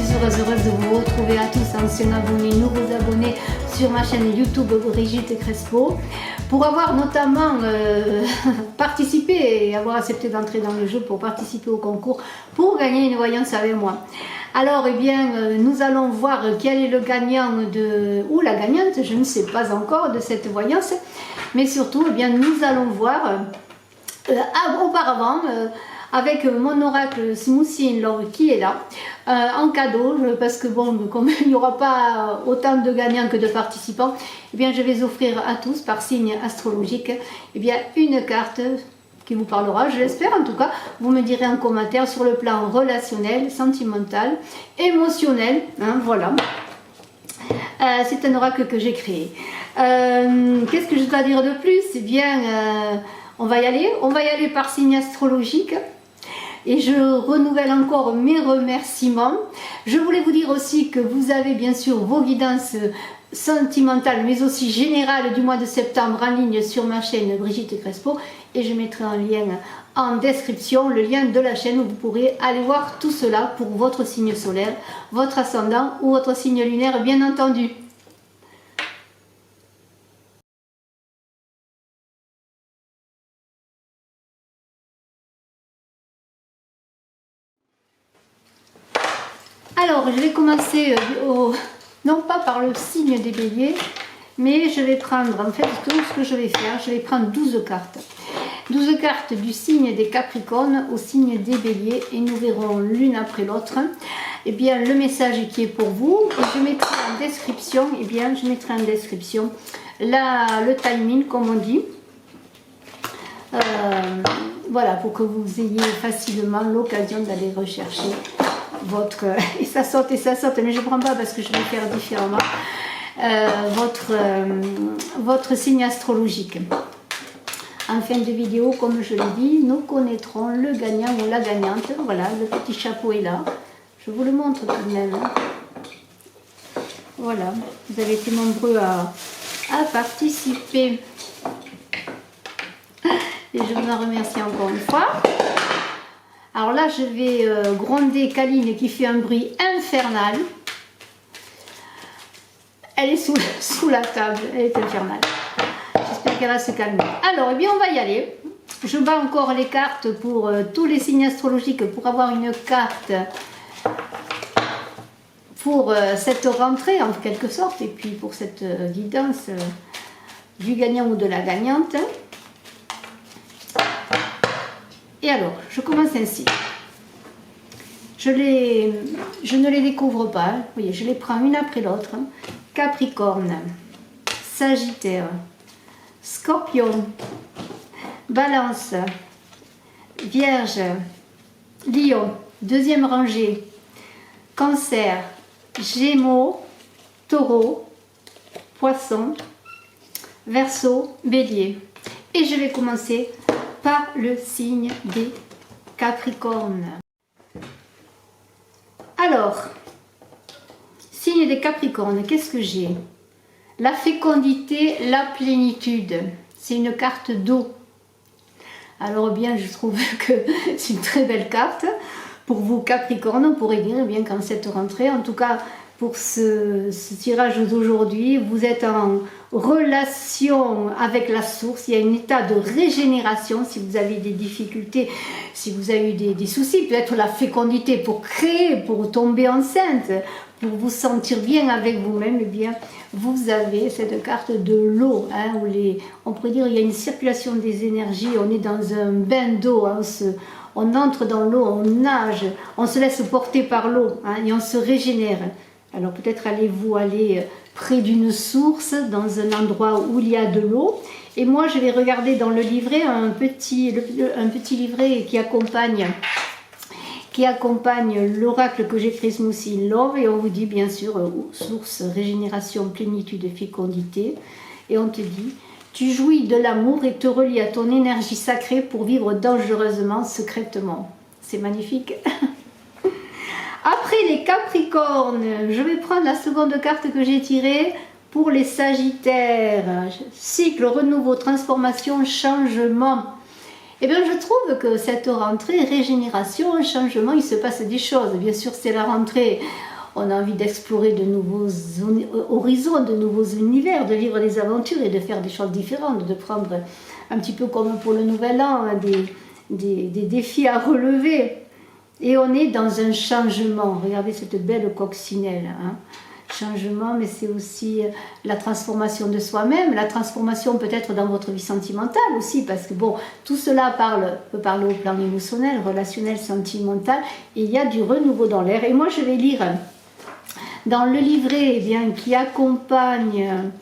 suis heureuse de vous retrouver à tous, anciens abonnés, nouveaux abonnés sur ma chaîne YouTube Brigitte Crespo, pour avoir notamment participé et avoir accepté d'entrer dans le jeu pour participer au concours pour gagner une voyance avec moi. Alors, eh bien, nous allons voir quel est le gagnant ou la gagnante, je ne sais pas encore, de cette voyance, mais surtout, eh bien, nous allons voir auparavant avec mon oracle Smoothie in Love qui est là en cadeau, parce que bon, comme il n'y aura pas autant de gagnants que de participants, eh bien je vais offrir à tous par signe astrologique eh bien une carte qui vous parlera, je l'espère en tout cas. Vous me direz en commentaire sur le plan relationnel, sentimental, émotionnel, hein, voilà. C'est un oracle que j'ai créé. Qu'est-ce que je dois dire de plus? Eh bien, on va y aller par signe astrologique. Et je renouvelle encore mes remerciements. Je voulais vous dire aussi que vous avez bien sûr vos guidances sentimentales, mais aussi générales du mois de septembre en ligne sur ma chaîne Brigitte Crespo. Et je mettrai un lien en description, le lien de la chaîne où vous pourrez aller voir tout cela pour votre signe solaire, votre ascendant ou votre signe lunaire, bien entendu. Alors, je vais commencer non pas par le signe des béliers, mais je vais prendre, en fait, tout ce que je vais faire, je vais prendre 12 cartes. 12 cartes du signe des Capricornes au signe des béliers, et nous verrons l'une après l'autre, eh bien, le message qui est pour vous. Et je mettrai en description, eh bien, je mettrai en description le timing, comme on dit. Voilà, pour que vous ayez facilement l'occasion d'aller rechercher votre, et ça saute, mais je ne prends pas parce que je vais faire différemment, votre signe astrologique. En fin de vidéo, comme je l'ai dit, nous connaîtrons le gagnant ou la gagnante. Voilà, le petit chapeau est là. Je vous le montre tout de même. Voilà, vous avez été nombreux à participer. Et je vous en remercie encore une fois. Alors là, je vais gronder Kaline qui fait un bruit infernal. Elle est sous la table, elle est infernale. J'espère qu'elle va se calmer. Alors, eh bien, on va y aller. Je bats encore les cartes pour tous les signes astrologiques pour avoir une carte pour cette rentrée en quelque sorte et puis pour cette guidance du gagnant ou de la gagnante. Et alors, je commence ainsi. Je ne les découvre pas. Vous voyez, je les prends une après l'autre. Capricorne, Sagittaire, Scorpion, Balance, Vierge, Lion, deuxième rangée, Cancer, Gémeaux, Taureau, Poisson, Verseau, Bélier. Et je vais commencer par le signe des Capricornes. Alors, signe des Capricornes, qu'est-ce que j'ai? La fécondité, la plénitude. C'est une carte d'eau. Alors bien, je trouve que c'est une très belle carte. Pour vous Capricornes, on pourrait dire bien qu'en cette rentrée, en tout cas pour ce tirage d'aujourd'hui, vous êtes en relation avec la source. Il y a un état de régénération si vous avez des difficultés, si vous avez eu des soucis, peut-être la fécondité pour créer, pour tomber enceinte, pour vous sentir bien avec vous-même, eh bien, vous avez cette carte de l'eau, hein, où on pourrait dire il y a une circulation des énergies, on est dans un bain d'eau, hein, on entre dans l'eau, on nage, on se laisse porter par l'eau, hein, et on se régénère. Alors peut-être allez-vous aller près d'une source, dans un endroit où il y a de l'eau. Et moi, je vais regarder dans le livret un petit livret qui accompagne l'oracle que j'ai créé, Smoothie in Love. Et on vous dit bien sûr, source, régénération, plénitude et fécondité. Et on te dit, tu jouis de l'amour et te relie à ton énergie sacrée pour vivre dangereusement, secrètement. C'est magnifique. Après les Capricornes, je vais prendre la seconde carte que j'ai tirée pour les Sagittaires. Cycle, renouveau, transformation, changement. Eh bien, je trouve que cette rentrée, régénération, changement, il se passe des choses. Bien sûr, c'est la rentrée. On a envie d'explorer de nouveaux horizons, de nouveaux univers, de vivre des aventures et de faire des choses différentes, de prendre un petit peu comme pour le nouvel an, des défis à relever. Et on est dans un changement. Regardez cette belle coccinelle. Hein. Changement, mais c'est aussi la transformation de soi-même, la transformation peut-être dans votre vie sentimentale aussi, parce que bon, tout cela peut parler au plan émotionnel, relationnel, sentimental, et il y a du renouveau dans l'air. Et moi, je vais lire dans le livret eh bien, qui accompagne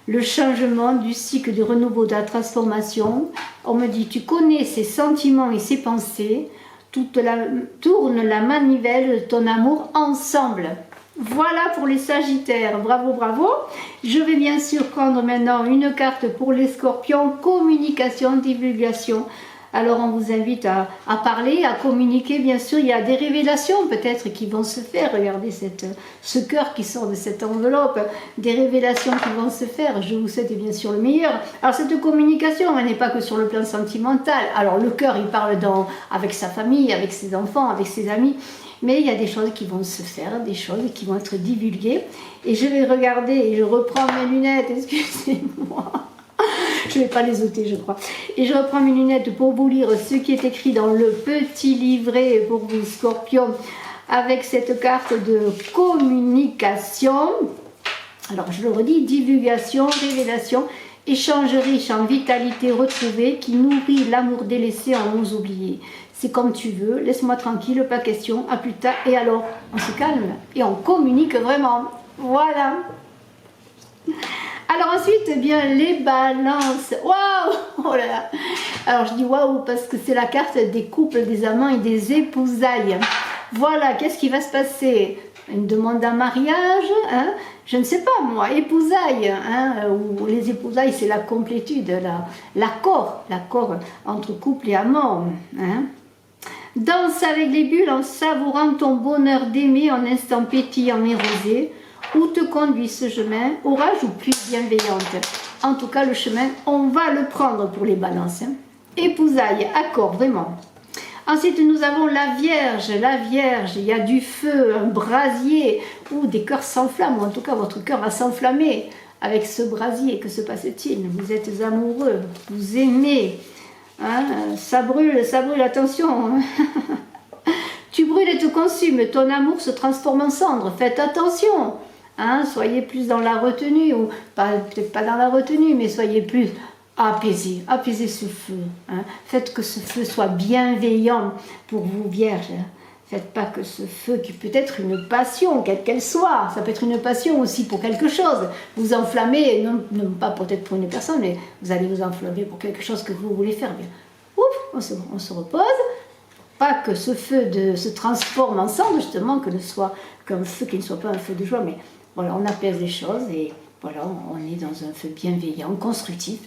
le changement du cycle du renouveau, de la transformation. On me dit, tu connais ces sentiments et ces pensées, tourne la manivelle de ton amour ensemble. Voilà pour les Sagittaires, bravo, bravo. Je vais bien sûr prendre maintenant une carte pour les Scorpions, communication, divulgation. Alors on vous invite à parler, à communiquer, bien sûr, il y a des révélations peut-être qui vont se faire. Regardez ce cœur qui sort de cette enveloppe, des révélations qui vont se faire. Je vous souhaite bien sûr le meilleur. Alors cette communication, elle n'est pas que sur le plan sentimental. Alors le cœur, il parle avec sa famille, avec ses enfants, avec ses amis. Mais il y a des choses qui vont se faire, des choses qui vont être divulguées. Et je vais regarder, et je reprends mes lunettes, excusez-moi. Je ne vais pas les ôter, je crois. Et je reprends mes lunettes pour vous lire ce qui est écrit dans le petit livret pour vous, Scorpions, avec cette carte de communication. Alors, je le redis, divulgation, révélation, échange riche en vitalité retrouvée qui nourrit l'amour délaissé en nous oubliés. C'est comme tu veux, laisse-moi tranquille, pas question, à plus tard. Et alors, on se calme et on communique vraiment. Voilà. Alors ensuite, eh bien, les balances. Waouh! Oh là là! Alors je dis waouh parce que c'est la carte des couples, des amants et des épousailles. Voilà, qu'est-ce qui va se passer? Une demande en mariage, hein? Je ne sais pas moi, épousailles, hein? Ou les épousailles, c'est la complétude, l'accord entre couple et amant, hein? Danse avec les bulles en savourant ton bonheur d'aimer en instant pétillant et rosé. Où te conduit ce chemin, orage ou pluie bienveillante? En tout cas, le chemin, on va le prendre pour les balances. Hein. Épousailles, accord, vraiment. Ensuite, nous avons la Vierge. La Vierge, il y a du feu, un brasier, ou des cœurs s'enflamment, ou en tout cas, votre cœur va s'enflammer avec ce brasier. Que se passe-t-il? Vous êtes amoureux, vous aimez. Hein, ça brûle, attention. Tu brûles et te consumes, ton amour se transforme en cendre. Faites attention. Hein, soyez plus dans la retenue, ou peut-être pas dans la retenue, mais soyez plus apaisés. Apaisez ce feu. Hein. Faites que ce feu soit bienveillant pour vous, Vierge. Faites pas que ce feu, qui peut être une passion, quelle qu'elle soit, ça peut être une passion aussi pour quelque chose. Vous enflammez, non pas peut-être pour une personne, mais vous allez vous enflammer pour quelque chose que vous voulez faire. Bien. Ouf, on se repose. Pas que ce feu se transforme en cendre, justement, que ne soit qu'un feu qui ne soit pas un feu de joie, mais voilà, on apaise les choses et voilà, on est dans un feu bienveillant, constructif.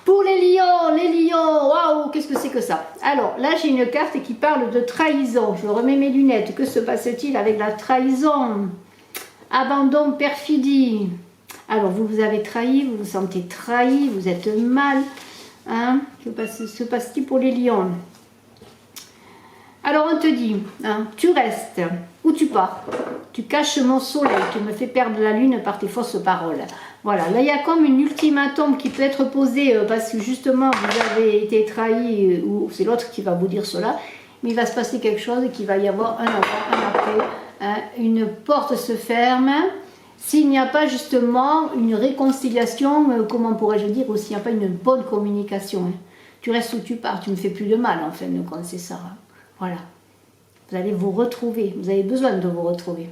Pour les lions, waouh, qu'est-ce que c'est que ça? Alors, là, j'ai une carte qui parle de trahison. Je remets mes lunettes. Que se passe-t-il avec la trahison? Abandon, perfidie. Alors, vous vous avez trahi, vous vous sentez trahi, vous êtes mal. Hein? Que se passe-t-il pour les lions? Alors on te dit, hein, tu restes ou tu pars. Tu caches mon soleil, tu me fais perdre la lune par tes fausses paroles. Voilà, là il y a comme une ultimatum qui peut être posée parce que justement vous avez été trahi ou c'est l'autre qui va vous dire cela. Mais il va se passer quelque chose et qu'il va y avoir un avant, un après. Hein, une porte se ferme. S'il n'y a pas justement une réconciliation, comment pourrais-je dire aussi, il n'y a pas une bonne communication. Hein. Tu restes ou tu pars, tu me fais plus de mal en fin de compte, c'est ça. Hein. Voilà, vous allez vous retrouver, vous avez besoin de vous retrouver.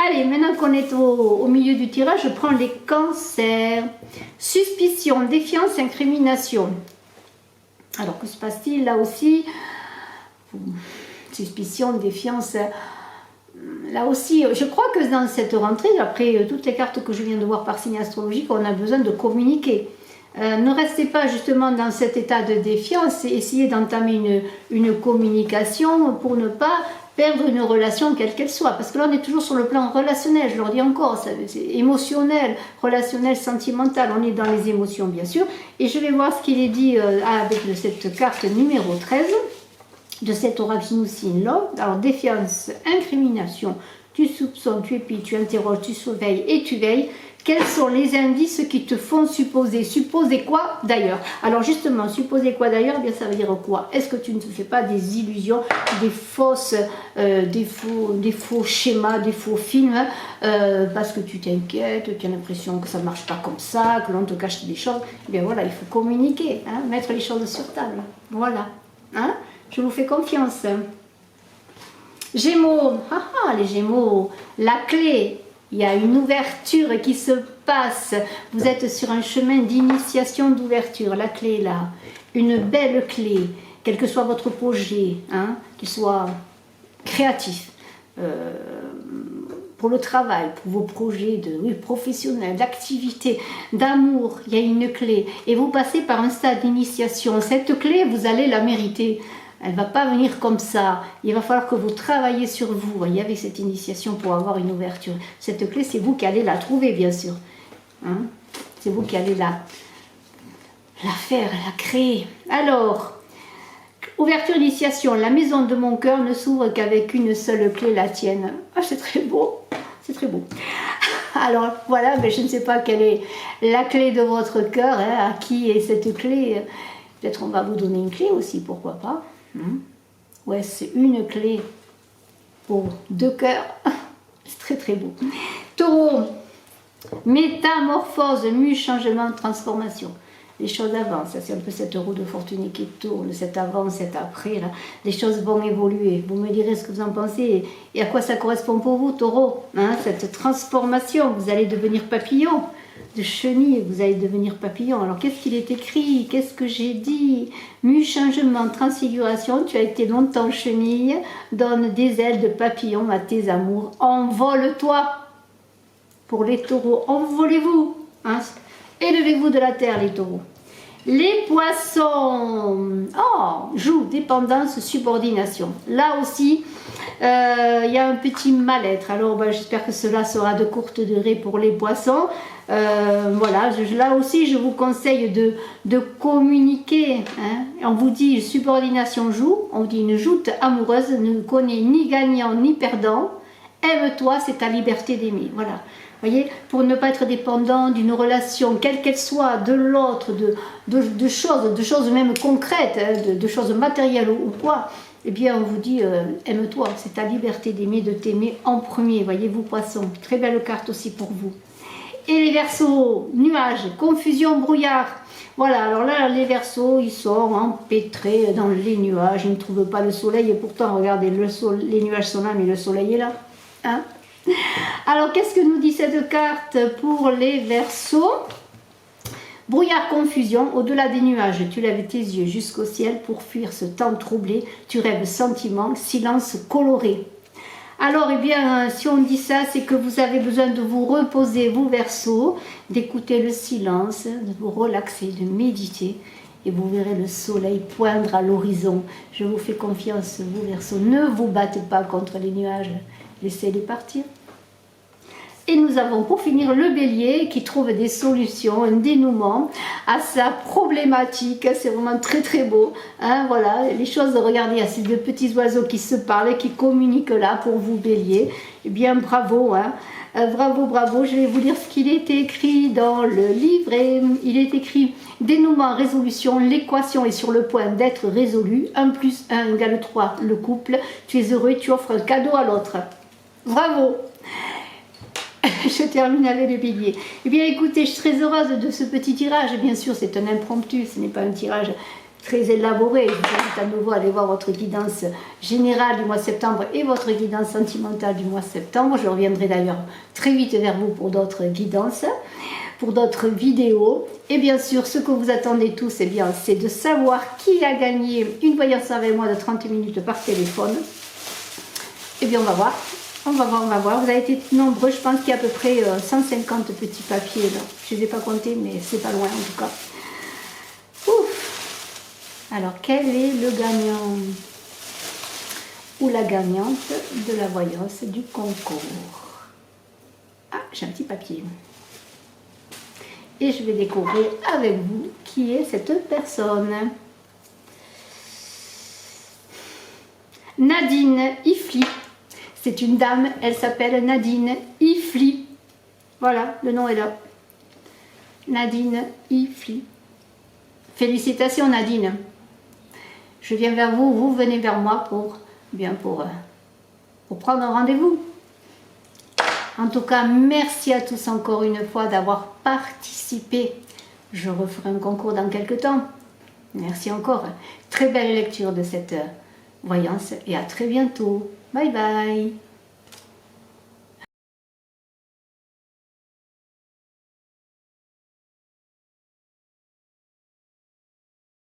Allez, maintenant qu'on est au milieu du tirage, je prends les cancers. Suspicion, défiance, incrimination. Alors, que se passe-t-il là aussi? Suspicion, défiance. Là aussi, je crois que dans cette rentrée, après toutes les cartes que je viens de voir par signe astrologique, on a besoin de communiquer. Ne restez pas justement dans cet état de défiance et essayez d'entamer une communication pour ne pas perdre une relation quelle qu'elle soit, parce que là on est toujours sur le plan relationnel, je leur dis encore, c'est émotionnel, relationnel, sentimental, on est dans les émotions bien sûr, et je vais voir ce qu'il est dit avec cette carte numéro 13 de cet oracle Nusin Love. Alors défiance, incrimination, tu soupçonnes, tu épies, tu interroges, tu surveilles et tu veilles. Quels sont les indices qui te font supposer? Supposer quoi d'ailleurs? Alors justement, supposer quoi d'ailleurs? Bien, ça veut dire quoi? Est-ce que tu ne te fais pas des illusions, des fausses, des faux schémas, des faux films, parce que tu t'inquiètes, tu as l'impression que ça ne marche pas comme ça, que l'on te cache des choses? Eh bien voilà, il faut communiquer, hein, mettre les choses sur table. Voilà, hein, je vous fais confiance. Gémeaux, les Gémeaux, la clé. Il y a une ouverture qui se passe. Vous êtes sur un chemin d'initiation, d'ouverture. La clé est là. Une belle clé. Quel que soit votre projet, hein, qu'il soit créatif, pour le travail, pour vos projets professionnels, d'activité, d'amour, il y a une clé. Et vous passez par un stade d'initiation. Cette clé, vous allez la mériter. Elle ne va pas venir comme ça. Il va falloir que vous travaillez sur vous, voyez, avec cette initiation pour avoir une ouverture. Cette clé, c'est vous qui allez la trouver, bien sûr. Hein, c'est vous qui allez la faire, la créer. Alors, ouverture, initiation. La maison de mon cœur ne s'ouvre qu'avec une seule clé, la tienne. Ah, c'est très beau. C'est très beau. Alors, voilà, mais je ne sais pas quelle est la clé de votre cœur, hein, à qui est cette clé. Peut-être on va vous donner une clé aussi, pourquoi pas. Ouais, c'est une clé pour 2 cœurs. C'est très très beau. Taureau, métamorphose, mue, changement, transformation. Les choses avancent. C'est un peu cette roue de fortune qui tourne, cet avant, cet après. Là. Les choses vont évoluer. Vous me direz ce que vous en pensez et à quoi ça correspond pour vous, Taureau. Hein, cette transformation, vous allez devenir papillon. De chenille, vous allez devenir papillon. Alors qu'est-ce qu'il est écrit? Qu'est-ce que j'ai dit? Mue, changement, transfiguration, tu as été longtemps chenille, donne des ailes de papillon à tes amours. Envole-toi. Pour les taureaux, envolez-vous. Hein? Élevez-vous de la terre, les taureaux. Les poissons, joue, dépendance, subordination. Là aussi, il y a un petit mal-être. Alors, j'espère que cela sera de courte durée pour les poissons. Voilà, là aussi, je vous conseille de communiquer. Hein. On vous dit subordination joue, on vous dit une joute amoureuse ne connaît ni gagnant ni perdant. Aime-toi, c'est ta liberté d'aimer. Voilà. Voyez, pour ne pas être dépendant d'une relation, quelle qu'elle soit, de l'autre, de choses même concrètes, hein, de choses matérielles ou quoi, eh bien on vous dit, aime-toi, c'est ta liberté d'aimer, de t'aimer en premier, voyez-vous, poisson. Très belle carte aussi pour vous. Et les Verseaux, nuages, confusion, brouillard. Voilà, alors là, les Verseaux, ils sont empêtrés dans les nuages, ils ne trouvent pas le soleil, et pourtant, regardez, les nuages sont là, mais le soleil est là. Hein? Alors, qu'est-ce que nous dit cette carte pour les Verseaux? Brouillard, confusion, au-delà des nuages, tu lèves tes yeux jusqu'au ciel pour fuir ce temps troublé, tu rêves sentiment, silence coloré. Alors, eh bien, si on dit ça, c'est que vous avez besoin de vous reposer, vous Verseaux, d'écouter le silence, de vous relaxer, de méditer, et vous verrez le soleil poindre à l'horizon. Je vous fais confiance, vous Verseaux, ne vous battez pas contre les nuages. Laissez-les partir. Et nous avons pour finir le Bélier qui trouve des solutions, un dénouement à sa problématique. C'est vraiment très très beau. Hein, voilà, les choses, regardez, il y a ces deux petits oiseaux qui se parlent, qui communiquent là pour vous Bélier. Eh bien bravo, hein. Bravo, bravo. Je vais vous lire ce qu'il est écrit dans le livret. Il est écrit dénouement, résolution, l'équation est sur le point d'être résolue. 1 + 1 = 3, le couple. Tu es heureux, tu offres un cadeau à l'autre. Bravo. Je termine avec le Bélier. Eh bien écoutez, je suis très heureuse de ce petit tirage. Bien sûr, c'est un impromptu, ce n'est pas un tirage très élaboré. Je vous invite à nouveau à aller voir votre guidance générale du mois de septembre et votre guidance sentimentale du mois de septembre. Je reviendrai d'ailleurs très vite vers vous pour d'autres guidances, pour d'autres vidéos. Et bien sûr, ce que vous attendez tous, eh bien, c'est de savoir qui a gagné une voyance avec moi de 30 minutes par téléphone. Eh bien, on va voir. On va voir. Vous avez été nombreux. Je pense qu'il y a à peu près 150 petits papiers là. Je ne les ai pas comptés, mais c'est pas loin en tout cas. Ouf. Alors, quel est le gagnant? ou la gagnante de la voyance du concours. Ah, j'ai un petit papier. Et je vais découvrir avec vous qui est cette personne. Nadine Ifli. C'est une dame, elle s'appelle Nadine Ifli. Voilà, le nom est là. Nadine Ifli. Félicitations Nadine. Je viens vers vous, vous venez vers moi pour prendre un rendez-vous. En tout cas, merci à tous encore une fois d'avoir participé. Je referai un concours dans quelques temps. Merci encore. Très belle lecture de cette voyance et à très bientôt. Bye bye.